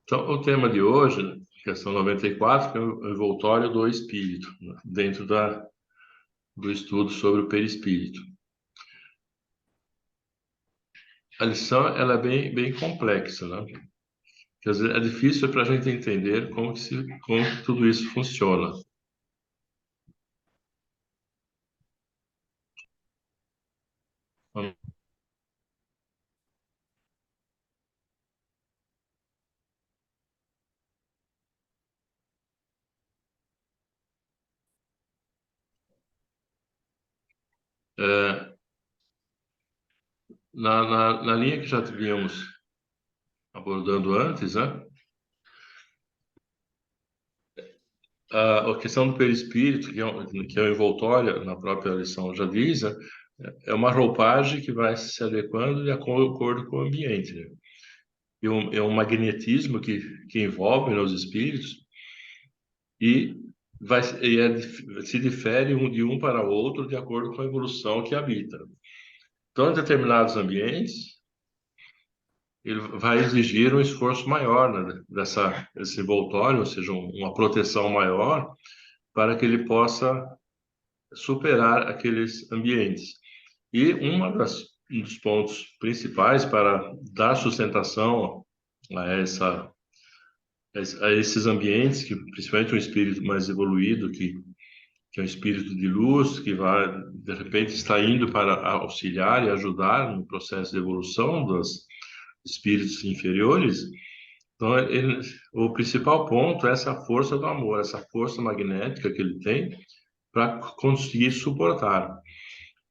Então, o tema de hoje, né, questão 94, que é o envoltório do espírito, né, dentro do estudo sobre o perispírito. A lição ela é bem complexa, né? Quer dizer, é difícil para a gente entender como que tudo isso funciona. É, na linha que já vínhamos abordando antes, né? A questão do perispírito, que é o envoltório, na própria lição já diz, né, é uma roupagem que vai se adequando de acordo com o ambiente, né? É um magnetismo que envolve nos espíritos e, se difere de um para outro de acordo com a evolução que habita. Então, em determinados ambientes, ele vai exigir um esforço maior, né, desse envoltório, ou seja, uma proteção maior, para que ele possa superar aqueles ambientes. E um dos pontos principais para dar sustentação a a esses ambientes, que principalmente um espírito mais evoluído, que é um espírito de luz, que vai, de repente, está indo para auxiliar e ajudar no processo de evolução dos espíritos inferiores. Então, o principal ponto é essa força do amor, essa força magnética que ele tem para conseguir suportar.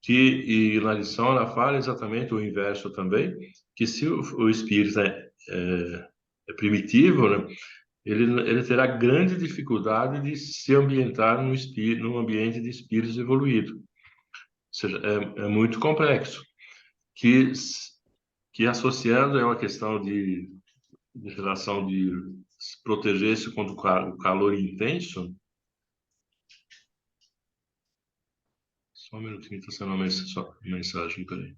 E na lição ela fala exatamente o inverso também, que se o espírito é primitivo, né, ele terá grande dificuldade de se ambientar num ambiente de espíritos evoluídos. Ou seja, é muito complexo. Que, que associando é uma questão de relação de se proteger-se contra o calor intenso. Só um minutinho, está sendo uma mensagem, peraí.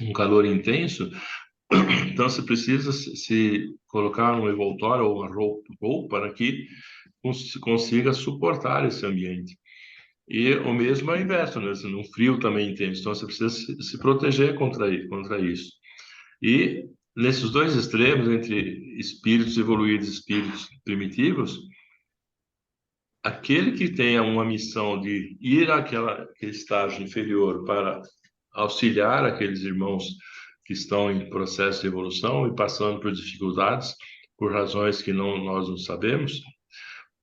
Um calor intenso, então você precisa se colocar um envoltório ou uma roupa para que consiga suportar esse ambiente. E o mesmo é o inverso, né? Num frio também intenso, então você precisa se proteger contra isso. E nesses dois extremos, entre espíritos evoluídos e espíritos primitivos, aquele que tenha uma missão de ir àquele estágio inferior para auxiliar aqueles irmãos que estão em processo de evolução e passando por dificuldades, por razões que nós não sabemos,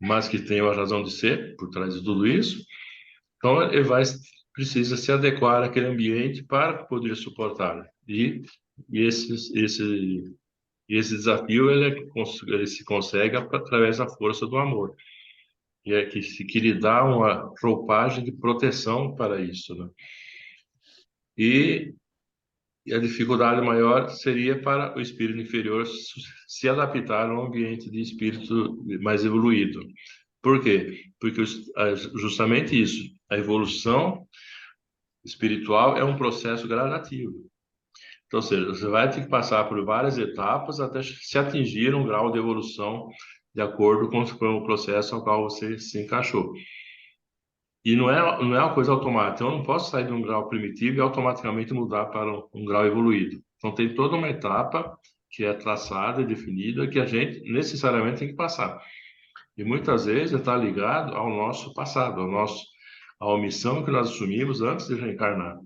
mas que tem uma razão de ser por trás de tudo isso. Então, precisa se adequar àquele ambiente para poder suportar. E esse desafio ele se consegue através da força do amor. E é que lhe dá uma roupagem de proteção para isso, né? E E a dificuldade maior seria para o espírito inferior se adaptar a um ambiente de espírito mais evoluído. Por quê? Porque justamente isso, a evolução espiritual é um processo gradativo. Então, ou seja, você vai ter que passar por várias etapas até se atingir um grau de evolução de acordo com o processo ao qual você se encaixou. E não é uma coisa automática. Eu não posso sair de um grau primitivo e automaticamente mudar para um grau evoluído. Então, tem toda uma etapa que é traçada e definida que a gente necessariamente tem que passar. E muitas vezes está ligado ao nosso passado, à omissão que nós assumimos antes de reencarnar.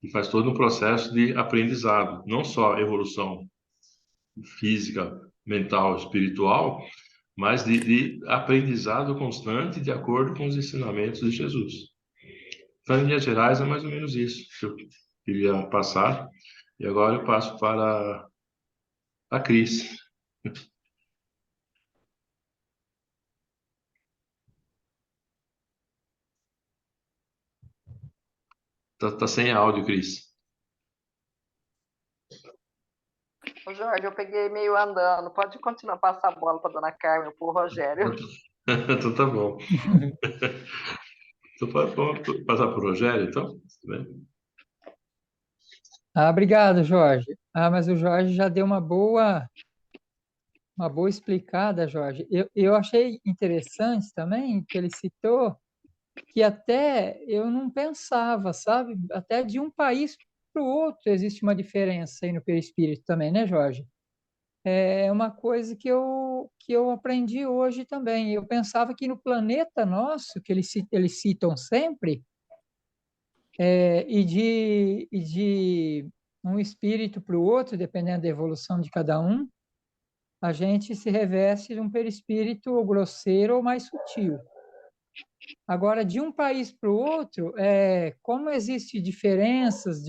E faz todo um processo de aprendizado, não só evolução física, mental, espiritual, mas de aprendizado constante de acordo com os ensinamentos de Jesus. Então, em linhas gerais, é mais ou menos isso que eu queria passar. E agora eu passo para a Cris. Tá sem áudio, Cris. Ô Jorge, eu peguei meio andando. Pode continuar a passar a bola para a dona Carmen ou para o Rogério. Então tá bom. Então vamos passar para o Rogério, então? Tudo bem? Obrigado, Jorge. Mas o Jorge já deu uma boa uma boa explicada, Jorge. Eu achei interessante também que ele citou que até eu não pensava, sabe? Até de um país para o outro existe uma diferença aí no perispírito também, né, Jorge? É uma coisa que eu aprendi hoje também. Eu pensava que no planeta nosso, que eles citam sempre, e de um espírito para o outro, dependendo da evolução de cada um, a gente se reveste de um perispírito ou grosseiro ou mais sutil. Agora, de um país para o outro, como existem diferenças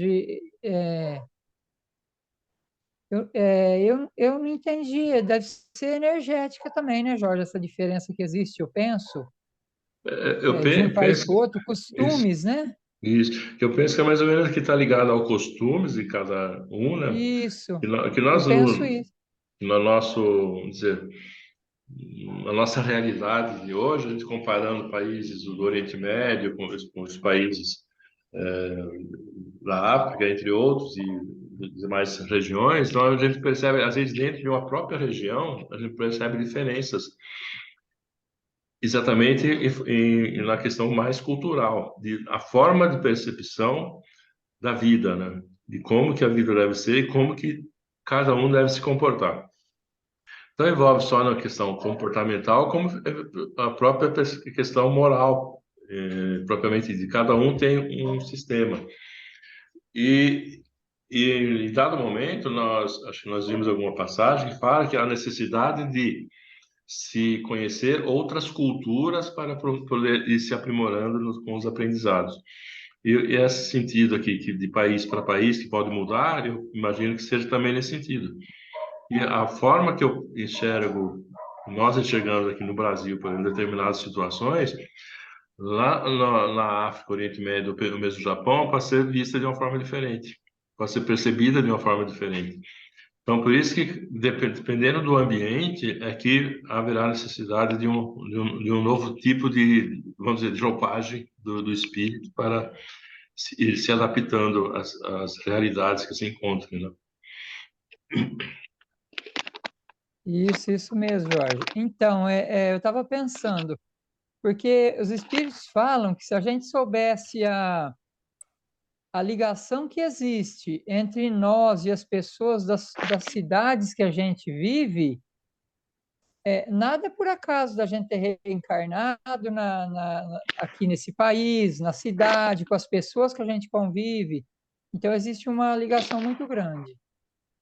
eu não entendi. Deve ser energética também, né, Jorge? Essa diferença que existe, eu penso, de um país Penso para o outro, isso, costumes, né? isso. Eu penso que é mais ou menos que está ligado ao costumes de cada um, né? Isso, Que eu nós, penso isso. no nosso, vamos dizer, na nossa realidade de hoje, a gente comparando países do Oriente Médio com os países da África, entre outros, e demais regiões, então a gente percebe, às vezes, dentro de uma própria região, a gente percebe diferenças, exatamente na questão mais cultural, de a forma de percepção da vida, né? De como que a vida deve ser e como que cada um deve se comportar. Não envolve só na questão comportamental, como a própria questão moral, propriamente de cada um tem um sistema. E, em dado momento, acho que nós vimos alguma passagem que fala que há necessidade de se conhecer outras culturas para poder ir se aprimorando com os aprendizados. E esse sentido aqui, que de país para país, que pode mudar, eu imagino que seja também nesse sentido. E a forma que eu enxergo, nós enxergamos aqui no Brasil, por exemplo, determinadas situações, lá na África, Oriente Médio, ou mesmo no Japão, pode ser vista de uma forma diferente, pode ser percebida de uma forma diferente. Então, por isso que, dependendo do ambiente, é que haverá necessidade de um novo tipo de, vamos dizer, de roupagem do espírito para ir se adaptando às realidades que se encontram, né? Isso mesmo, Jorge. Então, eu estava pensando, porque os espíritos falam que se a gente soubesse a ligação que existe entre nós e as pessoas das cidades que a gente vive, nada é por acaso da gente ter reencarnado aqui nesse país, na cidade, com as pessoas que a gente convive. Então, existe uma ligação muito grande.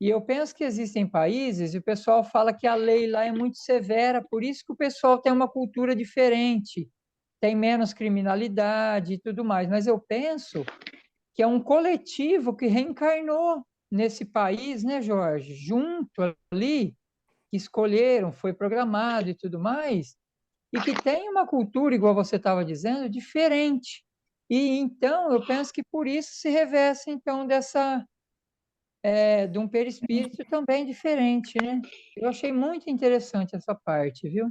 E eu penso que existem países, e o pessoal fala que a lei lá é muito severa, por isso que o pessoal tem uma cultura diferente, tem menos criminalidade e tudo mais. Mas eu penso que é um coletivo que reencarnou nesse país, né, Jorge? Junto ali, que escolheram, foi programado e tudo mais, e que tem uma cultura, igual você estava dizendo, diferente. E então eu penso que por isso se reveste então de um perispírito também diferente, né? Eu achei muito interessante essa parte, viu?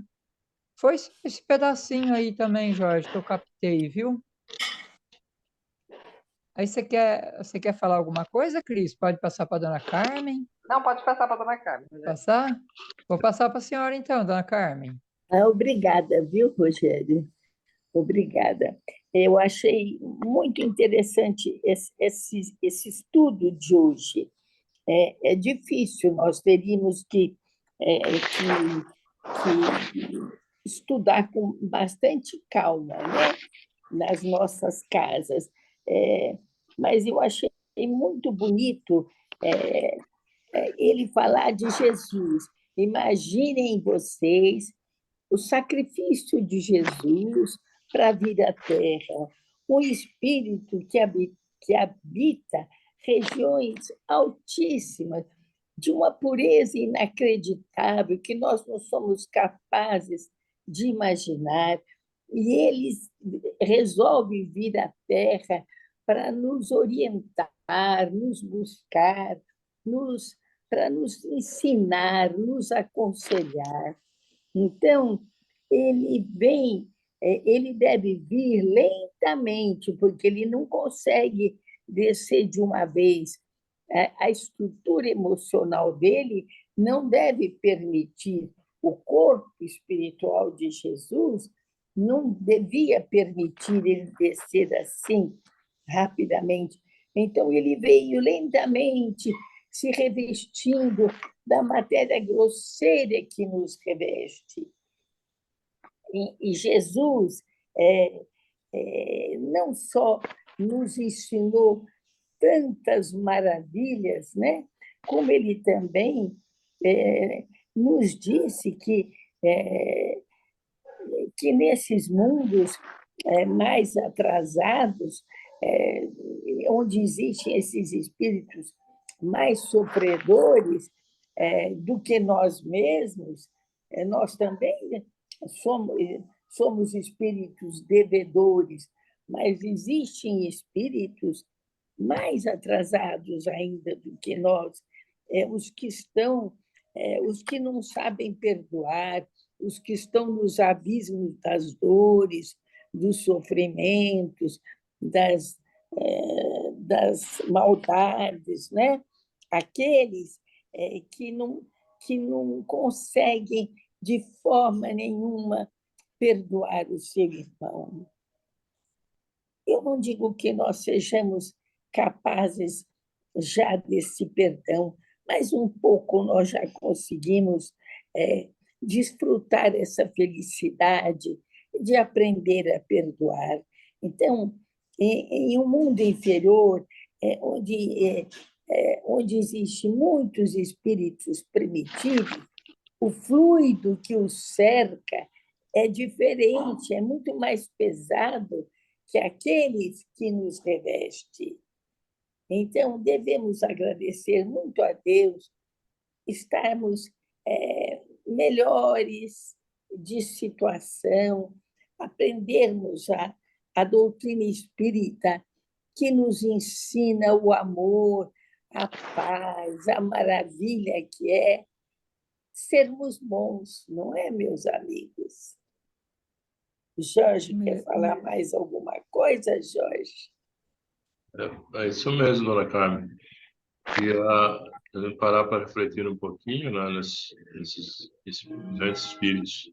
Foi esse pedacinho aí também, Jorge, que eu captei, viu? Aí você quer falar alguma coisa, Cris? Pode passar para a dona Carmen? Não, pode passar para a dona Carmen. Né? Passar? Vou passar para a senhora então, dona Carmen. Obrigada, viu, Rogério? Obrigada. Eu achei muito interessante esse estudo de hoje. É difícil, nós teríamos que estudar com bastante calma, né? Nas nossas casas. Mas eu achei muito bonito ele falar de Jesus. Imaginem vocês o sacrifício de Jesus para vir à Terra, um espírito que habita regiões altíssimas, de uma pureza inacreditável, que nós não somos capazes de imaginar, e ele resolve vir à Terra para nos orientar, nos buscar, para nos ensinar, nos aconselhar. Então, ele deve vir lentamente, porque ele não consegue descer de uma vez a estrutura emocional dele não deve permitir, o corpo espiritual de Jesus não devia permitir ele descer assim rapidamente. Então, ele veio lentamente se revestindo da matéria grosseira que nos reveste. E Jesus não só nos ensinou tantas maravilhas, né? Como ele também nos disse que nesses mundos mais atrasados, onde existem esses espíritos mais sofredores do que nós mesmos, nós também somos espíritos devedores, mas existem espíritos mais atrasados ainda do que nós, os que não sabem perdoar, os que estão nos abismos das dores, dos sofrimentos, das maldades, né? Aqueles que não conseguem de forma nenhuma perdoar o seu irmão. Eu não digo que nós sejamos capazes já desse perdão, mas um pouco nós já conseguimos desfrutar essa felicidade de aprender a perdoar. Então, em um mundo inferior, onde existem muitos espíritos primitivos, o fluido que os cerca é diferente, é muito mais pesado que aqueles que nos reveste. Então, devemos agradecer muito a Deus, estarmos melhores de situação, aprendermos a doutrina espírita, que nos ensina o amor, a paz, a maravilha que é sermos bons, não é, meus amigos? Jorge, quer falar mais alguma coisa, Jorge? É isso mesmo, dona Carmen. E a gente parar para refletir um pouquinho, né, nesses grandes espíritos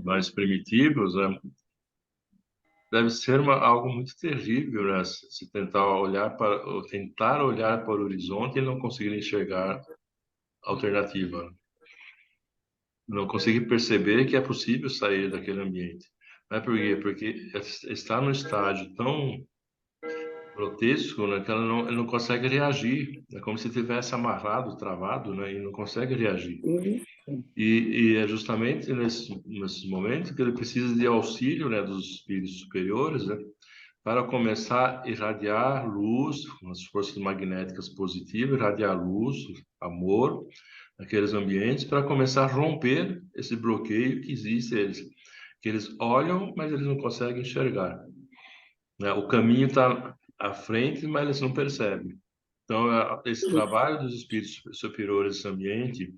mais primitivos, né, deve ser algo muito terrível, né, se tentar olhar para o horizonte e não conseguir enxergar alternativa, não conseguir perceber que é possível sair daquele ambiente. Não é por quê? Porque está num estágio tão grotesco, né, que ele não consegue reagir. É como se tivesse amarrado, travado, né, e não consegue reagir. E é justamente nesses momentos que ele precisa de auxílio, né, dos espíritos superiores, né, para começar a irradiar luz, com as forças magnéticas positivas, irradiar luz, amor, naqueles ambientes, para começar a romper esse bloqueio que existe eles, que eles olham, mas eles não conseguem enxergar, né? O caminho está à frente, mas eles não percebem. Então, esse trabalho dos espíritos superiores desse ambiente,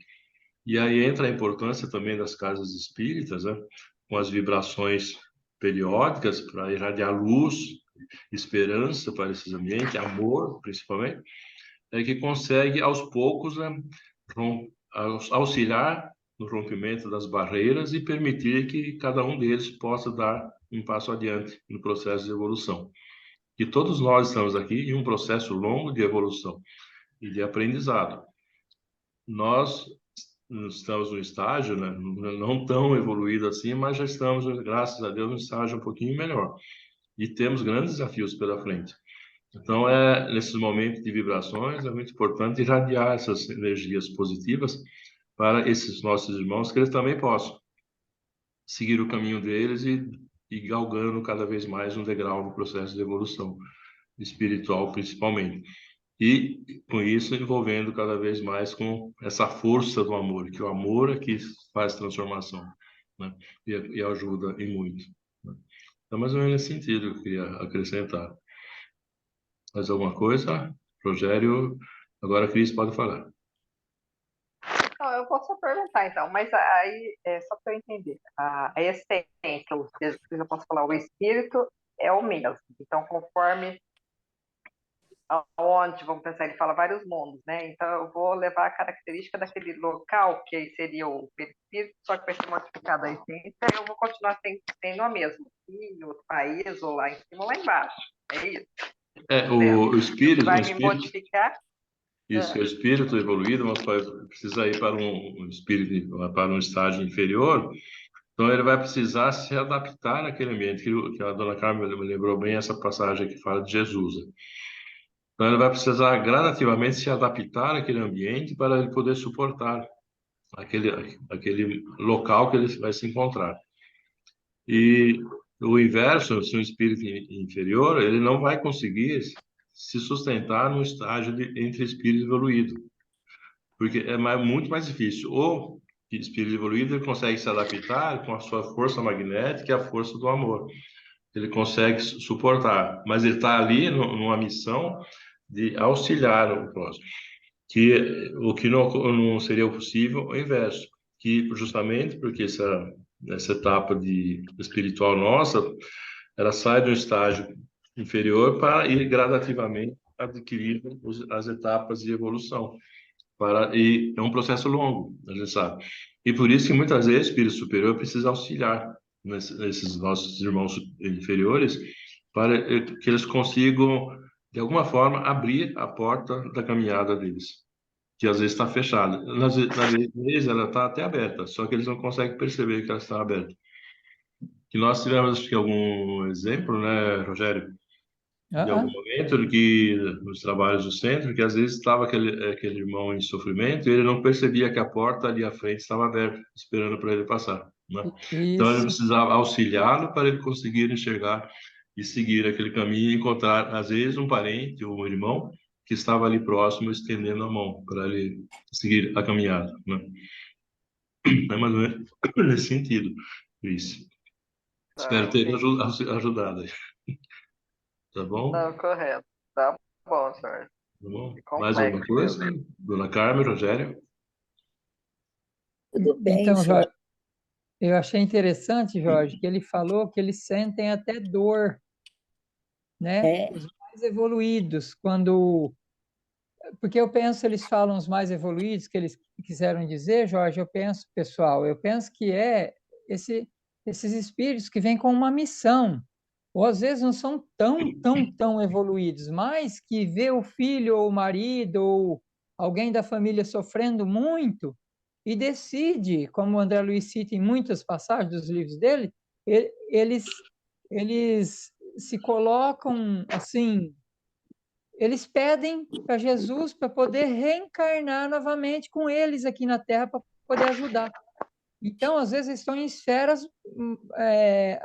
e aí entra a importância também das casas espíritas, né? Com as vibrações periódicas para irradiar luz, esperança para esses ambientes, amor, principalmente, é que consegue aos poucos, né, auxiliar no rompimento das barreiras e permitir que cada um deles possa dar um passo adiante no processo de evolução. Que todos nós estamos aqui em um processo longo de evolução e de aprendizado. Nós estamos no estágio, né, não tão evoluído assim, mas já estamos, graças a Deus, no estágio um pouquinho melhor. E temos grandes desafios pela frente. Então, nesses momentos de vibrações, é muito importante irradiar essas energias positivas para esses nossos irmãos, que eles também possam seguir o caminho deles e galgando cada vez mais um degrau no processo de evolução espiritual, principalmente. E, com isso, envolvendo cada vez mais com essa força do amor, que o amor é que faz transformação, né? E ajuda e muito, né? Então, mais ou menos nesse sentido que eu queria acrescentar. Mais alguma coisa? Rogério, agora a Cris pode falar. Não, eu posso perguntar, então, mas aí, só para eu entender, a essência, eu posso falar, o espírito é o mesmo. Então, conforme aonde, vamos pensar, ele fala vários mundos, né? Então eu vou levar a característica daquele local, que aí seria o perispírito, só que vai ser modificada a essência, e eu vou continuar sendo a mesma, em outro país, ou lá em cima, ou lá embaixo. É isso. O O que vai me espírito, modificar. isso, que é o espírito evoluído, mas precisa ir para um espírito, para um estágio inferior, então ele vai precisar se adaptar naquele ambiente, que a dona Carmen me lembrou bem essa passagem que fala de Jesus, né? Então ele vai precisar gradativamente se adaptar àquele ambiente para ele poder suportar aquele local que ele vai se encontrar. E o inverso, se um espírito inferior, ele não vai conseguir se sustentar no estágio entre espírito evoluído, porque é muito mais difícil. O espírito evoluído ele consegue se adaptar com a sua força magnética e a força do amor. Ele consegue suportar, mas ele está ali numa missão de auxiliar o próximo, o que não seria possível o inverso, que justamente porque essa etapa espiritual nossa, ela sai do estágio inferior para ir gradativamente adquirindo as etapas de evolução. E é um processo longo, a gente sabe. E por isso que muitas vezes o espírito superior precisa auxiliar nesses nossos irmãos inferiores para que eles consigam, de alguma forma, abrir a porta da caminhada deles, que às vezes está fechada. Às vezes ela está até aberta, só que eles não conseguem perceber que ela está aberta. Que nós tivemos, acho que, algum exemplo, né, Rogério? De algum momento que nos trabalhos do centro, que às vezes estava aquele irmão em sofrimento e ele não percebia que a porta ali à frente estava aberta, esperando para ele passar, né? Então ele Isso. precisava auxiliá-lo para ele conseguir enxergar e seguir aquele caminho e encontrar, às vezes, um parente ou um irmão que estava ali próximo, estendendo a mão para ele seguir a caminhada, né? É mais ou menos nesse sentido, isso. Espero ter ajudado aí. Tá bom? Não, correto. Tá bom, Jorge. Tá bom? Que Mais alguma complexo coisa? mesmo. Dona Carmen, Rogério? Tudo bem, Então, senhor. eu achei interessante, Jorge, que ele falou que eles sentem até dor, né? É, Os mais evoluídos, quando... Porque eu penso, eles falam os mais evoluídos, que eles quiseram dizer, Jorge, eu penso, pessoal, eu penso que esses espíritos que vêm com uma missão, ou às vezes não são tão evoluídos, mas que vê o filho ou o marido ou alguém da família sofrendo muito e decide, como o André Luiz cita em muitas passagens dos livros dele, eles se colocam assim, eles pedem para Jesus para poder reencarnar novamente com eles aqui na Terra para poder ajudar. Então, às vezes, eles estão em esferas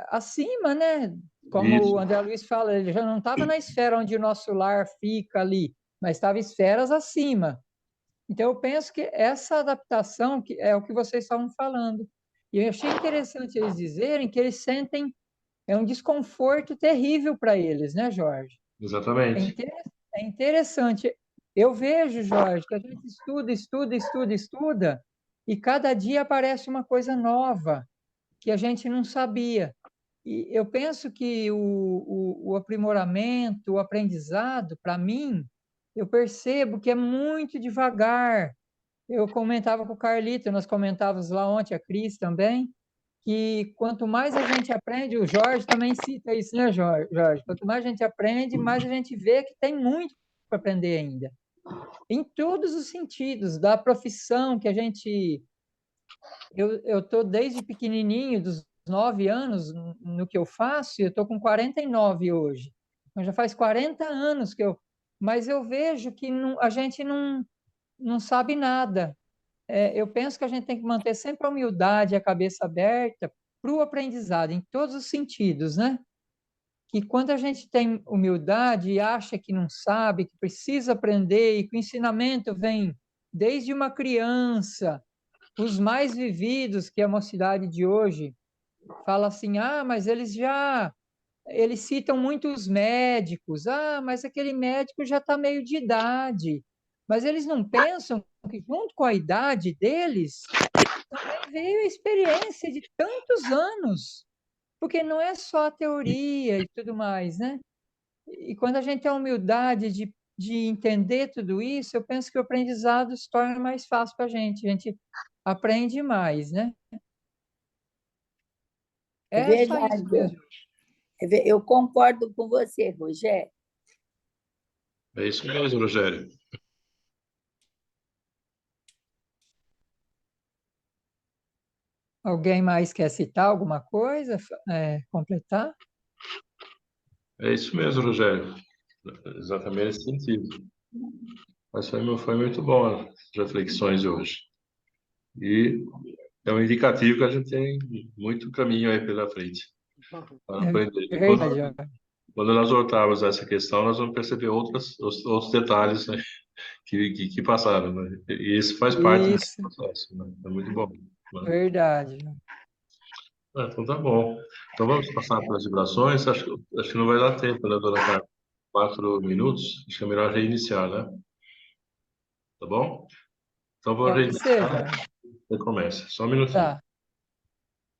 acima, né? Como o Isso, André Luiz fala, ele já não estava na esfera onde o nosso lar fica ali, mas estava em esferas acima. Então, eu penso que essa adaptação que é o que vocês estavam falando. E eu achei interessante eles dizerem que eles sentem um desconforto terrível para eles, né, Jorge? É, exatamente. inter... é interessante. Eu vejo, Jorge, que a gente estuda, e cada dia aparece uma coisa nova que a gente não sabia. E eu penso que o aprimoramento, o aprendizado, para mim, eu percebo que é muito devagar. Eu comentava com o Carlito, nós comentávamos lá ontem, a Cris também, que quanto mais a gente aprende, o Jorge também cita isso, né, Jorge? Quanto mais a gente aprende, mais a gente vê que tem muito para aprender ainda. Em todos os sentidos, da profissão que a gente... Eu estou desde pequenininho, dos 9 anos, no que eu faço, e eu estou com 49 hoje. Então, já faz 40 anos que eu... Mas eu vejo que a gente não sabe nada. Eu penso que a gente tem que manter sempre a humildade e a cabeça aberta para o aprendizado, em todos os sentidos, né? Que quando a gente tem humildade e acha que não sabe, que precisa aprender, e que o ensinamento vem desde uma criança, os mais vividos, que é a mocidade de hoje, fala assim, mas eles citam muito os médicos, mas aquele médico já está meio de idade, mas eles não pensam que junto com a idade deles também veio a experiência de tantos anos, porque não é só a teoria e tudo mais, né? E quando a gente tem a humildade de de entender tudo isso, eu penso que o aprendizado se torna mais fácil para a gente aprende mais, né? É É só isso verdade. mesmo. Eu concordo com você, Rogério. É isso mesmo, Rogério. Alguém mais quer citar alguma coisa, completar? É isso mesmo, Rogério. Exatamente nesse sentido. Mas foi muito bom as reflexões de hoje. E é um indicativo que a gente tem muito caminho aí pela frente para aprender. É E verdade, ó. quando nós voltarmos a essa questão, nós vamos perceber outros detalhes, né, que passaram, né? E isso faz parte desse Isso, processo, né? É muito bom, né? verdade. Então tá bom. Então vamos passar para as vibrações. Acho que não vai dar tempo, né, dona Carla? 4 minutos. Acho que é melhor reiniciar, né? Tá bom? Então vou Pode ser, reiniciar Jorge. e começa. Só um minutinho. Tá.